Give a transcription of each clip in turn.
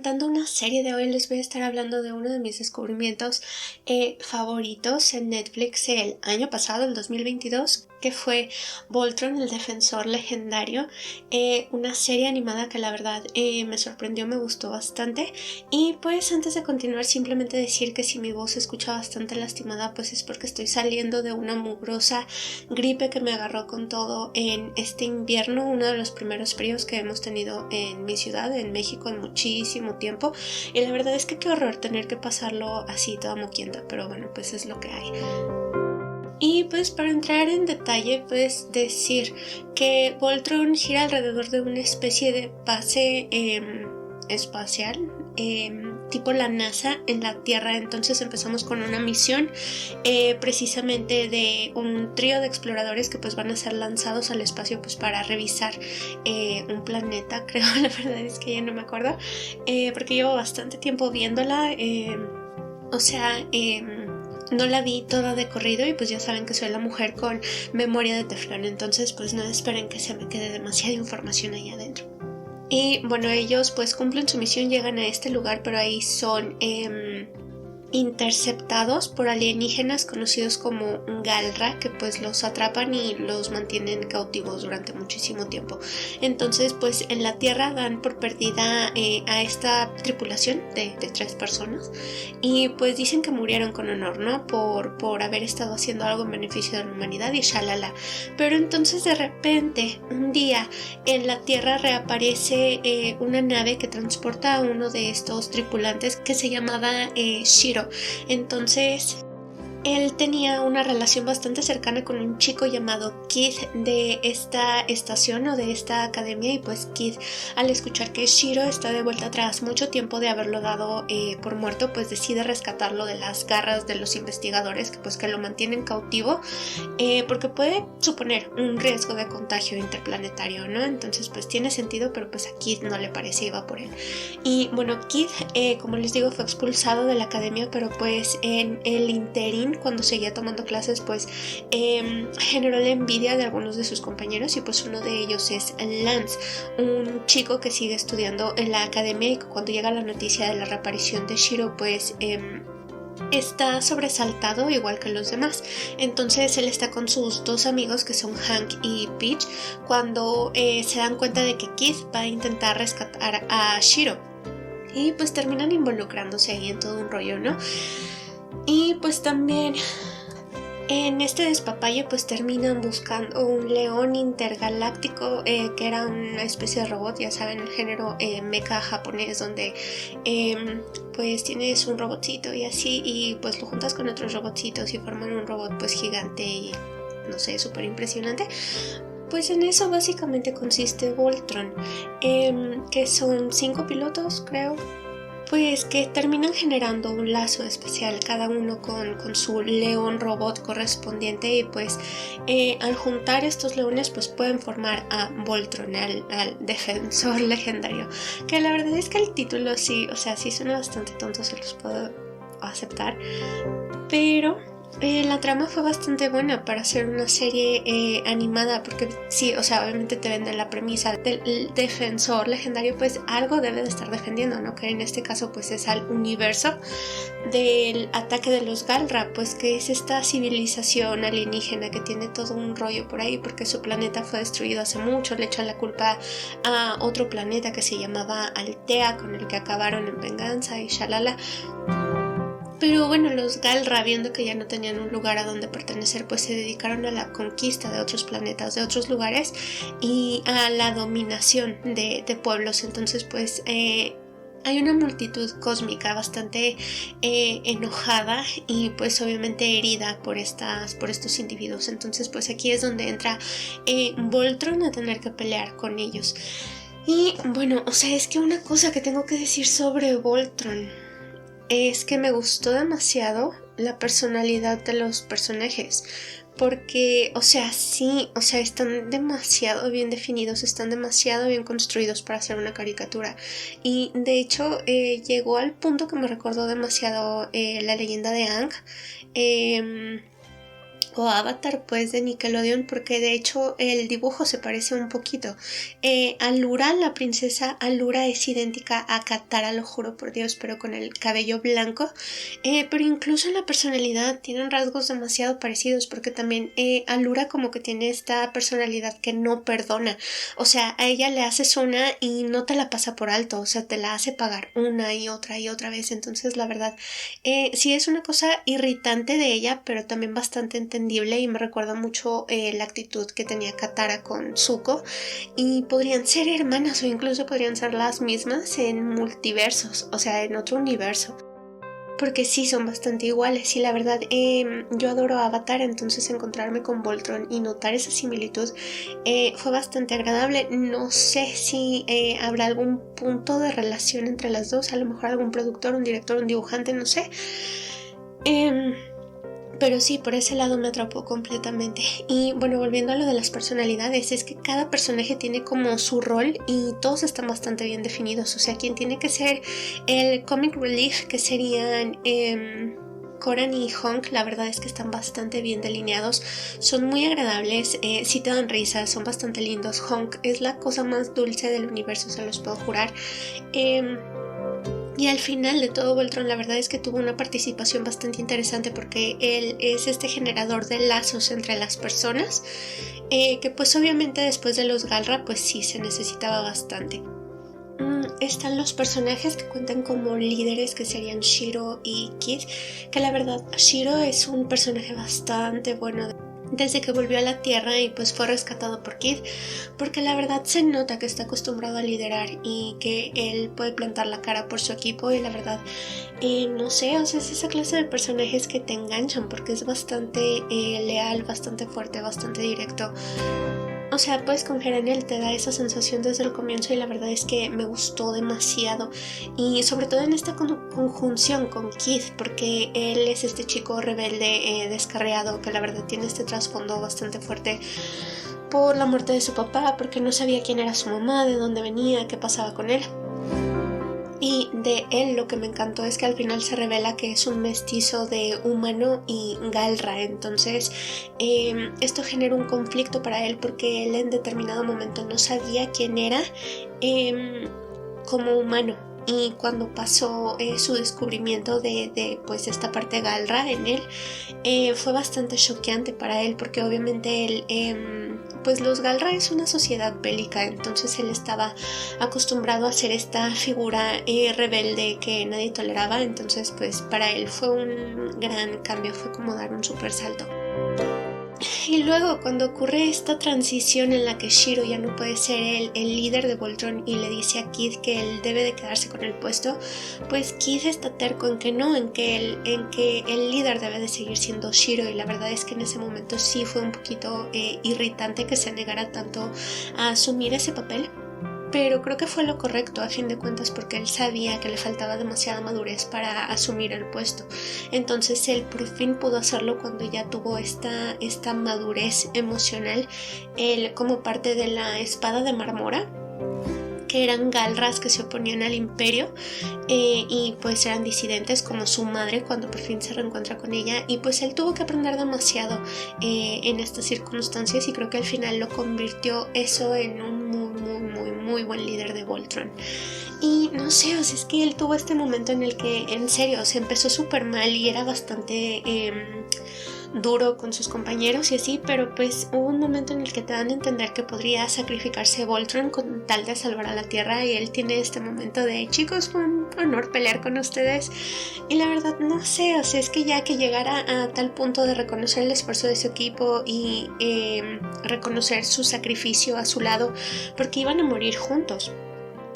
comentando una serie de hoy, les voy a estar hablando de uno de mis descubrimientos favoritos en Netflix el año pasado, el 2022, que fue Voltron, el defensor legendario, una serie animada que la verdad me sorprendió, me gustó bastante. Y pues antes de continuar, simplemente decir que si mi voz se escucha bastante lastimada, pues es porque estoy saliendo de una mugrosa gripe que me agarró con todo en este invierno, uno de los primeros fríos que hemos tenido en mi ciudad, en México, en muchísimo tiempo. Y la verdad es que qué horror tener que pasarlo así toda moquienta, pero bueno, pues es lo que hay. Y pues para entrar en detalle, pues decir que Voltron gira alrededor de una especie de base espacial, tipo la NASA en la Tierra. Entonces empezamos con una misión precisamente de un trío de exploradores que pues van a ser lanzados al espacio pues para revisar un planeta, creo. La verdad es que ya no me acuerdo, porque llevo bastante tiempo viéndola, no la vi toda de corrido y pues ya saben que soy la mujer con memoria de teflón, entonces pues no esperen que se me quede demasiada información ahí adentro. Y bueno, ellos pues cumplen su misión, llegan a este lugar, pero ahí son interceptados por alienígenas conocidos como Galra, que pues los atrapan y los mantienen cautivos durante muchísimo tiempo. Entonces pues en la Tierra dan por perdida a esta tripulación de 3 personas y pues dicen que murieron con honor, ¿no? Por haber estado haciendo algo en beneficio de la humanidad y shalala. Pero entonces de repente un día en la Tierra reaparece una nave que transporta a uno de estos tripulantes que se llamaba Shiro. Entonces él tenía una relación bastante cercana con un chico llamado Kid de esta estación o de esta academia, y pues Kid, al escuchar que Shiro está de vuelta tras mucho tiempo de haberlo dado por muerto, pues decide rescatarlo de las garras de los investigadores que lo mantienen cautivo, porque puede suponer un riesgo de contagio interplanetario, ¿no? Entonces pues tiene sentido, pero pues a Kid no le parece, iba por él. Y bueno, Kid, como les digo, fue expulsado de la academia, pero pues en el interín, cuando seguía tomando clases, pues generó la envidia de algunos de sus compañeros, y pues uno de ellos es Lance, un chico que sigue estudiando en la academia, y cuando llega la noticia de la reaparición de Shiro, pues está sobresaltado igual que los demás. Entonces él está con sus 2 amigos, que son Hank y Peach, cuando se dan cuenta de que Kid va a intentar rescatar a Shiro, y pues terminan involucrándose ahí en todo un rollo, ¿no? Y pues también en este despapalle pues terminan buscando un león intergaláctico, que era una especie de robot, ya saben, el género mecha japonés, donde pues tienes un robotcito y así, y pues lo juntas con otros robotcitos y forman un robot pues gigante y no sé, súper impresionante. Pues en eso básicamente consiste Voltron, que son 5 pilotos, creo, pues que terminan generando un lazo especial, cada uno con su león robot correspondiente, y pues al juntar estos leones pues pueden formar a Voltron, al defensor legendario, que la verdad es que el título sí, o sea, sí suena bastante tonto, se los puedo aceptar, pero la trama fue bastante buena para hacer una serie animada, porque sí, o sea, obviamente te venden la premisa del defensor legendario, pues algo debe de estar defendiendo, ¿no? Que en este caso pues es al universo del ataque de los Galra, pues que es esta civilización alienígena que tiene todo un rollo por ahí, porque su planeta fue destruido hace mucho, le echan la culpa a otro planeta que se llamaba Altea, con el que acabaron en venganza y shalala. Pero bueno, los Galra, viendo que ya no tenían un lugar a donde pertenecer, pues se dedicaron a la conquista de otros planetas, de otros lugares, y a la dominación de pueblos. Entonces pues hay una multitud cósmica bastante enojada y pues obviamente herida por estos individuos. Entonces pues aquí es donde entra Voltron a tener que pelear con ellos. Y bueno, o sea, es que una cosa que tengo que decir sobre Voltron es que me gustó demasiado la personalidad de los personajes, porque, o sea, sí, o sea, están demasiado bien definidos, están demasiado bien construidos para hacer una caricatura, y de hecho llegó al punto que me recordó demasiado la leyenda de Aang, o Avatar pues de Nickelodeon, porque de hecho el dibujo se parece un poquito. Allura, la princesa Allura, es idéntica a Katara, lo juro por Dios, pero con el cabello blanco. Pero incluso en la personalidad tienen rasgos demasiado parecidos, porque también Allura como que tiene esta personalidad que no perdona. O sea, a ella le haces una y no te la pasa por alto, o sea, te la hace pagar una y otra vez. Entonces la verdad sí es una cosa irritante de ella, pero también bastante entendible, y me recuerda mucho la actitud que tenía Katara con Zuko, y podrían ser hermanas o incluso podrían ser las mismas en multiversos, o sea, en otro universo, porque sí son bastante iguales. Y la verdad yo adoro Avatar, entonces encontrarme con Voltron y notar esa similitud fue bastante agradable. No sé si habrá algún punto de relación entre las dos, a lo mejor algún productor, un director, un dibujante, no sé. Pero sí, por ese lado me atrapó completamente. Y bueno, volviendo a lo de las personalidades, es que cada personaje tiene como su rol y todos están bastante bien definidos. O sea, quien tiene que ser el comic relief, que serían Koran y Honk, la verdad es que están bastante bien delineados, son muy agradables, sí te dan risa, son bastante lindos. Honk es la cosa más dulce del universo, se los puedo jurar. Y al final de todo, Voltron la verdad es que tuvo una participación bastante interesante, porque él es este generador de lazos entre las personas, que pues obviamente después de los Galra pues sí se necesitaba bastante. Están los personajes que cuentan como líderes, que serían Shiro y Kid, que la verdad Shiro es un personaje bastante bueno desde que volvió a la Tierra y pues fue rescatado por Kid, porque la verdad se nota que está acostumbrado a liderar y que él puede plantar la cara por su equipo. Y la verdad no sé, o sea, es esa clase de personajes que te enganchan porque es bastante leal, bastante fuerte, bastante directo. O sea, puedes confiar en él, te da esa sensación desde el comienzo, y la verdad es que me gustó demasiado. Y sobre todo en esta conjunción con Kid, porque él es este chico rebelde, descarriado, que la verdad tiene este trasfondo bastante fuerte por la muerte de su papá, porque no sabía quién era su mamá, de dónde venía, qué pasaba con él. Y de él lo que me encantó es que al final se revela que es un mestizo de humano y Galra. Entonces esto genera un conflicto para él, porque él en determinado momento no sabía quién era como humano. Y cuando pasó su descubrimiento de pues esta parte Galra en él, fue bastante choqueante para él, porque obviamente él pues los Galra es una sociedad bélica, entonces él estaba acostumbrado a ser esta figura rebelde que nadie toleraba. Entonces pues para él fue un gran cambio, fue como dar un super salto. Y luego cuando ocurre esta transición en la que Shiro ya no puede ser el líder de Voltron y le dice a Kid que él debe de quedarse con el puesto, pues Kid está terco en que no, en que el líder debe de seguir siendo Shiro. Y la verdad es que en ese momento sí fue un poquito irritante que se negara tanto a asumir ese papel. Pero creo que fue lo correcto a fin de cuentas, porque él sabía que le faltaba demasiada madurez para asumir el puesto. Entonces él por fin pudo hacerlo cuando ya tuvo esta madurez emocional. Él, como parte de la Espada de Marmora, que eran Galras que se oponían al imperio, y pues eran disidentes como su madre, cuando por fin se reencuentra con ella. Y pues él tuvo que aprender demasiado en estas circunstancias, y creo que al final lo convirtió eso en un muy buen líder de Voltron. Y no sé, o sea, es que él tuvo este momento en el que en serio se empezó súper mal y era bastante duro con sus compañeros y así, pero pues hubo un momento en el que te dan a entender que podría sacrificarse Voltron con tal de salvar a la Tierra, y él tiene este momento de: chicos, fue un honor pelear con ustedes. Y la verdad no sé, o sea, es que ya que llegara a tal punto de reconocer el esfuerzo de su equipo y reconocer su sacrificio a su lado, porque iban a morir juntos.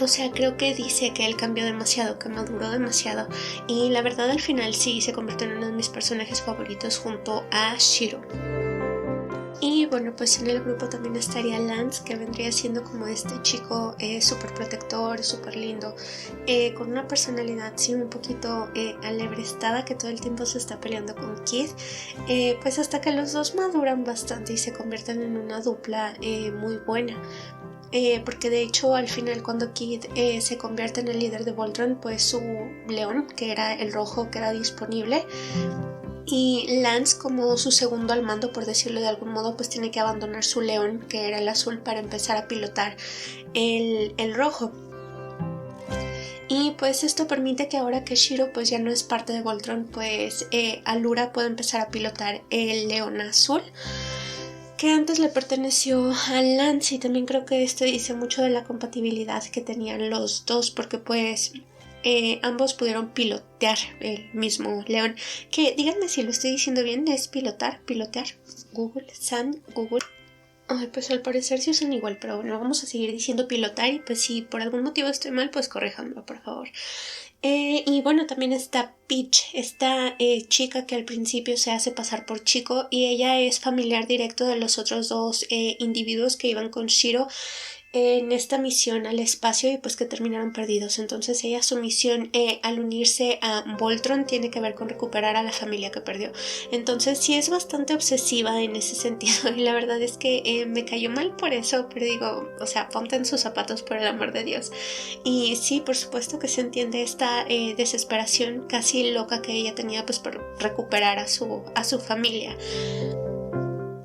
O sea, creo que dice que él cambió demasiado, que maduró demasiado, y la verdad al final sí se convirtió en uno de mis personajes favoritos junto a Shiro. Y bueno, pues en el grupo también estaría Lance, que vendría siendo como este chico súper protector, súper lindo, con una personalidad sí un poquito alebrestada, que todo el tiempo se está peleando con Kid, pues hasta que los dos maduran bastante y se convierten en una dupla muy buena. Porque de hecho al final, cuando Kid se convierte en el líder de Voltron, pues su león, que era el rojo, queda disponible, Y Lance, como su segundo al mando, por decirlo de algún modo, pues tiene que abandonar su león, que era el azul, para empezar a pilotar el rojo. Y pues esto permite que ahora que Shiro pues ya no es parte de Voltron, pues Allura puede empezar a pilotar el león azul, que antes le perteneció a Lance. Y también creo que esto dice mucho de la compatibilidad que tenían los dos, porque pues ambos pudieron pilotear el mismo león, que díganme si lo estoy diciendo bien, es pilotear. Google, Google. Ay, pues al parecer se usan igual, pero bueno, vamos a seguir diciendo pilotar, y pues si por algún motivo estoy mal, pues corríjanmelo, por favor. Y bueno, también está Peach, esta chica que al principio se hace pasar por Chico, y ella es familiar directo de los otros dos individuos que iban con Shiro en esta misión al espacio y pues que terminaron perdidos. Entonces ella, su misión al unirse a Voltron tiene que ver con recuperar a la familia que perdió. Entonces sí es bastante obsesiva en ese sentido, y la verdad es que me cayó mal por eso, pero digo, o sea, ponte en sus zapatos, por el amor de Dios. Y sí, por supuesto que se entiende esta desesperación casi loca que ella tenía pues por recuperar a su familia.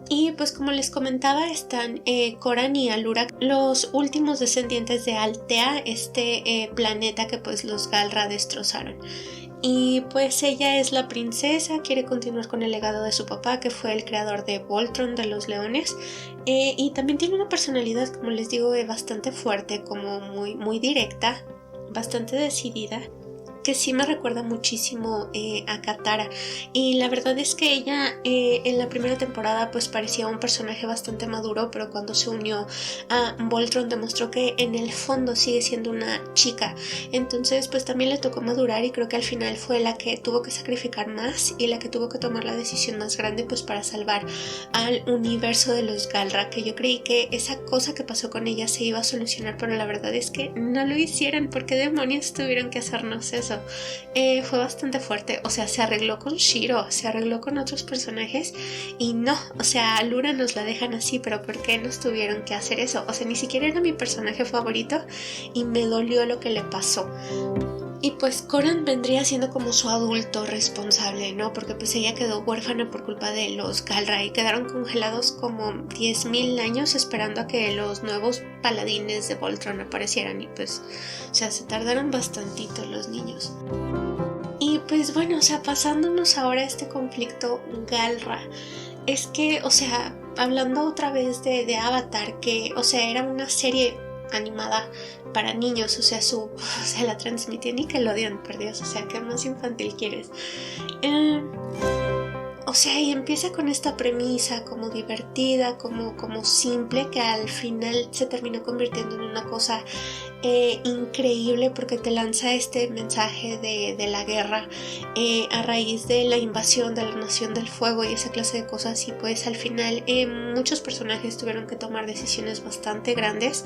Y pues como les comentaba, están Coran y Allura, los últimos descendientes de Altea, este planeta que pues los Galra destrozaron. Y pues ella es la princesa, quiere continuar con el legado de su papá, que fue el creador de Voltron, de los leones. Y también tiene una personalidad, como les digo, bastante fuerte, como muy directa, bastante decidida, que sí me recuerda muchísimo a Katara. Y la verdad es que ella en la primera temporada pues parecía un personaje bastante maduro, pero cuando se unió a Voltron demostró que en el fondo sigue siendo una chica. Entonces pues también le tocó madurar, y creo que al final fue la que tuvo que sacrificar más y la que tuvo que tomar la decisión más grande pues para salvar al universo de los Galra, que yo creí que esa cosa que pasó con ella se iba a solucionar, pero la verdad es que no lo hicieron. ¿Por qué demonios tuvieron que hacernos eso? Fue bastante fuerte. O sea, se arregló con Shiro, se arregló con otros personajes, y no, o sea, a Allura nos la dejan así, pero ¿por qué nos tuvieron que hacer eso? O sea, ni siquiera era mi personaje favorito y me dolió lo que le pasó. Y pues Coran vendría siendo como su adulto responsable, ¿no? Porque pues ella quedó huérfana por culpa de los Galra y quedaron congelados como 10.000 años esperando a que los nuevos paladines de Voltron aparecieran, y pues, o sea, se tardaron bastantito los niños. Y pues bueno, o sea, pasándonos ahora a este conflicto Galra, es que, o sea, hablando otra vez de Avatar, que, o sea, era una serie animada para niños, o sea, la transmitía Nickelodeon, por Dios, o sea, ¿qué más infantil quieres? O sea, y empieza con esta premisa como divertida, como simple, que al final se terminó convirtiendo en una cosa increíble, porque te lanza este mensaje de la guerra a raíz de la invasión de la Nación del Fuego y esa clase de cosas. Y pues al final muchos personajes tuvieron que tomar decisiones bastante grandes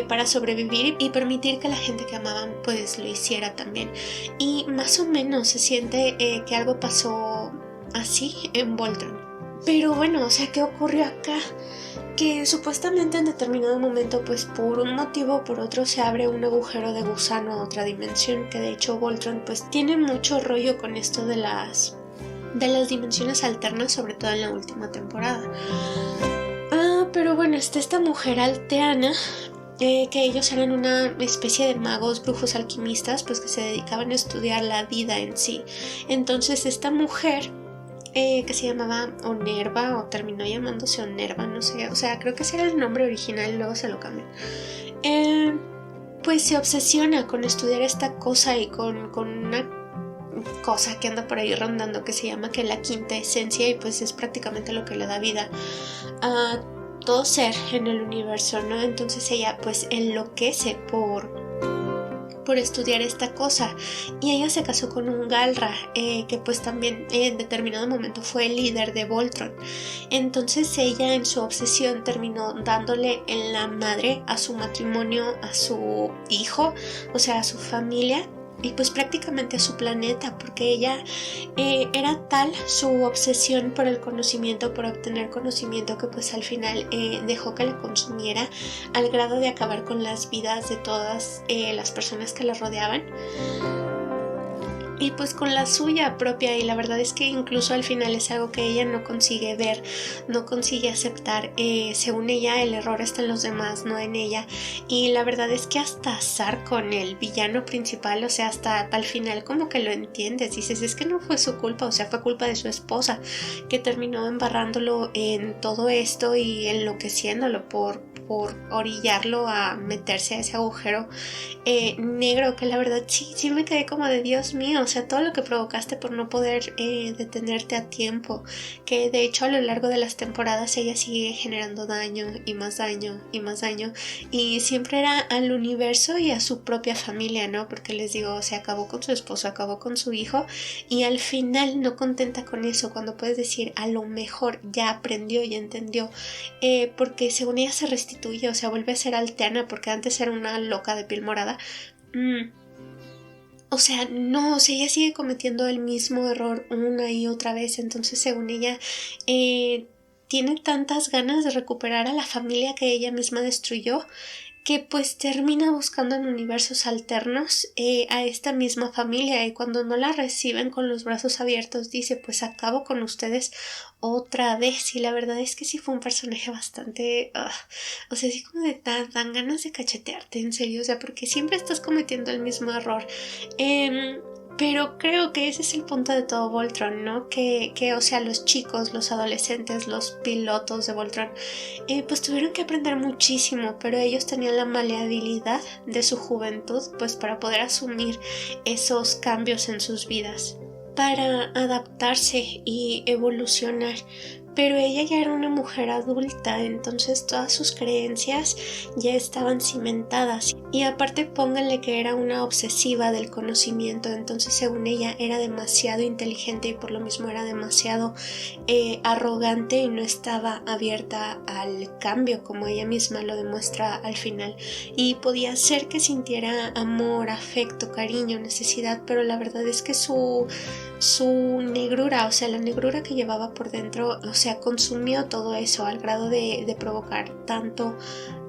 para sobrevivir y permitir que la gente que amaban pues lo hiciera también. Y más o menos se siente que algo pasó así en Voltron. Pero bueno, o sea, ¿qué ocurrió acá? Que supuestamente en determinado momento, pues por un motivo o por otro, se abre un agujero de gusano a otra dimensión, que de hecho Voltron pues tiene mucho rollo con esto de las dimensiones alternas, sobre todo en la última temporada. Pero bueno, está esta mujer alteana, que ellos eran una especie de magos, brujos, alquimistas, pues que se dedicaban a estudiar la vida en sí. Entonces esta mujer, que se llamaba Onerva, o terminó llamándose Onerva, no sé, o sea, creo que ese era el nombre original y luego se lo cambian, pues se obsesiona con estudiar esta cosa y con una cosa que anda por ahí rondando que se llama que la quinta esencia, y pues es prácticamente lo que le da vida a todo ser en el universo, ¿no? Entonces ella pues enloquece por estudiar esta cosa, y ella se casó con un Galra que pues también en determinado momento fue el líder de Voltron. Entonces ella, en su obsesión, terminó dándole en la madre a su matrimonio, a su hijo, o sea, a su familia, y pues prácticamente a su planeta, porque ella era tal su obsesión por el conocimiento, por obtener conocimiento, que pues al final dejó que le consumiera al grado de acabar con las vidas de todas las personas que la rodeaban. y pues con la suya propia, y la verdad es que incluso al final es algo que ella no consigue ver, no consigue aceptar. Según ella el error está en los demás, no en ella, y la verdad es que hasta Zarkon, el villano principal, o sea, hasta al final como que lo entiendes, dices, es que no fue su culpa, o sea, fue culpa de su esposa que terminó embarrándolo en todo esto y enloqueciéndolo por orillarlo a meterse a ese agujero negro, que la verdad sí me quedé como de Dios mío, o sea, todo lo que provocaste por no poder detenerte a tiempo, que de hecho a lo largo de las temporadas ella sigue generando daño y más daño y más daño, y siempre era al universo y a su propia familia, ¿no? Porque les digo, se acabó con su esposo, acabó con su hijo, y al final no contenta con eso, cuando puedes decir a lo mejor ya aprendió y entendió, porque según ella se restituye, o sea, vuelve a ser Alteana, porque antes era una loca de piel morada. O sea, no, o sea, ella sigue cometiendo el mismo error una y otra vez, entonces según ella tiene tantas ganas de recuperar a la familia que ella misma destruyó, que pues termina buscando en universos alternos a esta misma familia, y cuando no la reciben con los brazos abiertos dice, pues acabo con ustedes otra vez. Y la verdad es que sí fue un personaje bastante o sea, sí como de dan ganas de cachetearte, en serio, o sea, porque siempre estás cometiendo el mismo error. Pero creo que ese es el punto de todo Voltron, ¿no? Que o sea, los chicos, los adolescentes, los pilotos de Voltron, pues tuvieron que aprender muchísimo, pero ellos tenían la maleabilidad de su juventud, pues para poder asumir esos cambios en sus vidas, para adaptarse y evolucionar. Pero ella ya era una mujer adulta, entonces todas sus creencias ya estaban cimentadas. Y aparte pónganle que era una obsesiva del conocimiento, entonces según ella era demasiado inteligente y por lo mismo era demasiado arrogante y no estaba abierta al cambio, como ella misma lo demuestra al final. Y podía ser que sintiera amor, afecto, cariño, necesidad, pero la verdad es que su negrura, o sea, la negrura que llevaba por dentro, o sea, consumió todo eso al grado de provocar tanto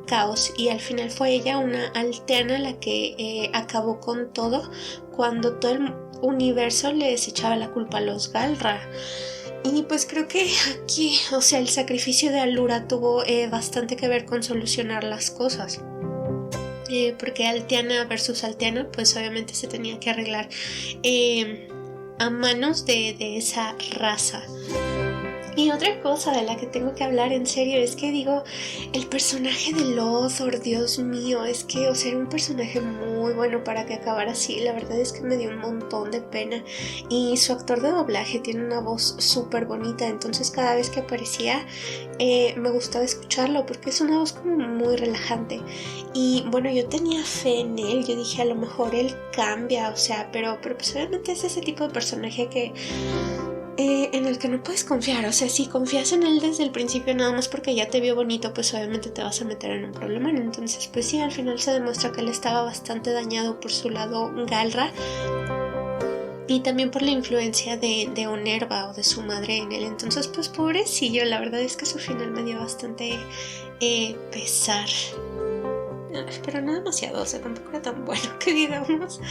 caos, y al final fue ella, una Alteana, la que acabó con todo cuando todo el universo les echaba la culpa a los Galra. Y pues creo que aquí, o sea, el sacrificio de Allura tuvo bastante que ver con solucionar las cosas. Porque Alteana versus Alteana, pues obviamente se tenía que arreglar a manos de esa raza. Y otra cosa de la que tengo que hablar en serio es que digo, el personaje de Lothor, Dios mío, es que, o sea, era un personaje muy bueno para que acabara así. La verdad es que me dio un montón de pena, y su actor de doblaje tiene una voz súper bonita, entonces cada vez que aparecía me gustaba escucharlo porque es una voz como muy relajante. Y bueno, yo tenía fe en él, yo dije a lo mejor él cambia, o sea, pero pues obviamente es ese tipo de personaje que en el que no puedes confiar. O sea, si confías en él desde el principio nada más porque ya te vio bonito, pues obviamente te vas a meter en un problema. Entonces pues sí, al final se demuestra que él estaba bastante dañado por su lado Galra, y también por la influencia de Onerva o de su madre en él. Entonces pues pobrecillo, la verdad es que su final me dio bastante pesar, pero no demasiado, o sea, tampoco era tan bueno que digamos.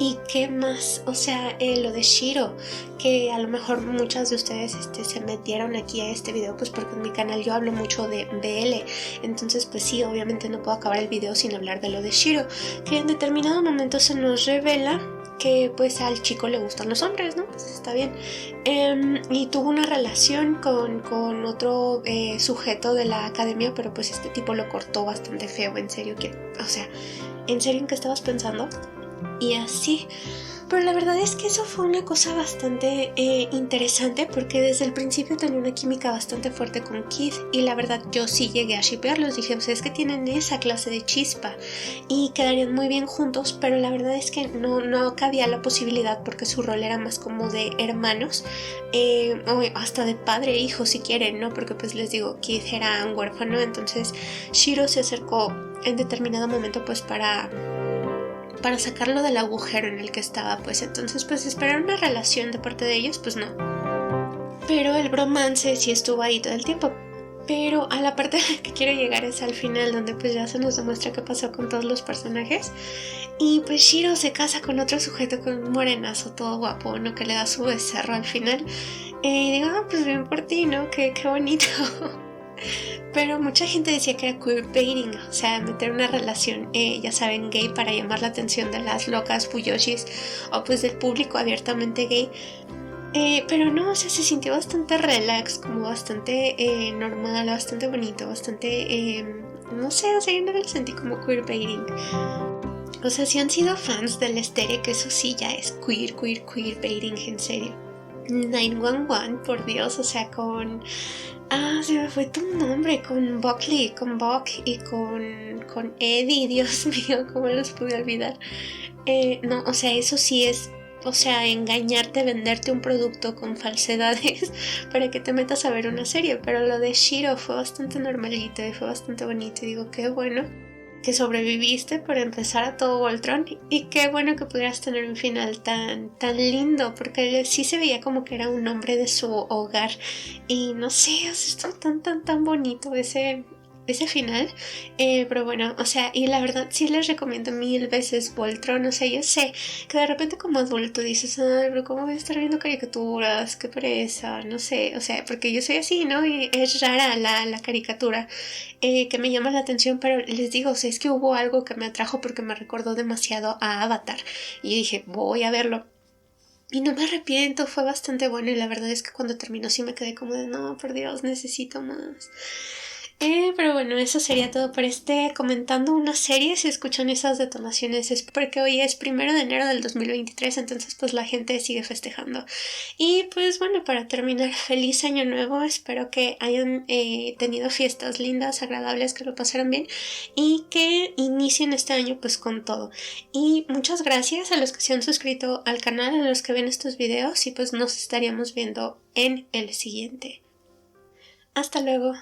¿Y qué más? O sea, lo de Shiro, que a lo mejor muchas de ustedes se metieron aquí a este video pues porque en mi canal yo hablo mucho de BL, entonces pues sí, obviamente no puedo acabar el video sin hablar de lo de Shiro, que en determinado momento se nos revela que pues al chico le gustan los hombres, ¿no? Pues está bien. Y tuvo una relación con otro sujeto de la academia, pero pues este tipo lo cortó bastante feo, en serio, o sea, ¿en serio en qué estabas pensando? Y así, pero la verdad es que eso fue una cosa bastante interesante, porque desde el principio tenía una química bastante fuerte con Kid, y la verdad yo sí llegué a shippearlos, dije, pues es que tienen esa clase de chispa y quedarían muy bien juntos, pero la verdad es que no cabía la posibilidad porque su rol era más como de hermanos, o hasta de padre e hijo si quieren, ¿no? Porque pues les digo, Kid era un huérfano, entonces Shiro se acercó en determinado momento pues para sacarlo del agujero en el que estaba, pues entonces pues esperar una relación de parte de ellos, pues no. Pero el bromance sí estuvo ahí todo el tiempo. Pero a la parte que quiero llegar es al final, donde pues ya se nos demuestra qué pasó con todos los personajes. Y pues Shiro se casa con otro sujeto con un morenazo todo guapo, ¿no? Que le da su becerro al final. Y digo, pues bien por ti, ¿no? Qué bonito. Pero mucha gente decía que era queerbaiting, o sea, meter una relación, ya saben, gay para llamar la atención de las locas fuyoshis o pues del público abiertamente gay. Pero no, o sea, se sintió bastante relax, como bastante normal, bastante bonito, bastante, no sé, o sea, yo no lo sentí como queerbaiting. O sea, si han sido fans del Estere, que eso sí ya es queerbaiting, en serio. 911, por Dios, o sea, con... se me fue tu nombre, con Buckley, con Buck y con Eddie, Dios mío, cómo los pude olvidar. No, o sea, eso sí es, o sea, engañarte, venderte un producto con falsedades para que te metas a ver una serie. Pero lo de Shiro fue bastante normalito y fue bastante bonito. Y digo, qué bueno que sobreviviste por empezar a todo Voltron y qué bueno que pudieras tener un final tan lindo, porque sí se veía como que era un hombre de su hogar y no sé, estuvo tan bonito ese final, pero bueno, o sea, y la verdad sí les recomiendo 1000 veces Voltron. O sea, yo sé que de repente como adulto dices, ay, pero ¿cómo voy a estar viendo caricaturas? Qué pereza, no sé, o sea, porque yo soy así, ¿no? Y es rara la caricatura que me llama la atención, pero les digo, o sea, es que hubo algo que me atrajo porque me recordó demasiado a Avatar y dije, voy a verlo. Y no me arrepiento, fue bastante bueno y la verdad es que cuando terminó sí me quedé como de no, por Dios, necesito más. Pero bueno, eso sería todo por comentando una serie. Si escuchan esas detonaciones es porque hoy es 1 de enero del 2023, entonces pues la gente sigue festejando. Y pues bueno, para terminar, feliz año nuevo. Espero que hayan tenido fiestas lindas, agradables, que lo pasaran bien y que inicien este año pues con todo. Y muchas gracias a los que se han suscrito al canal, a los que ven estos videos y pues nos estaríamos viendo en el siguiente. Hasta luego.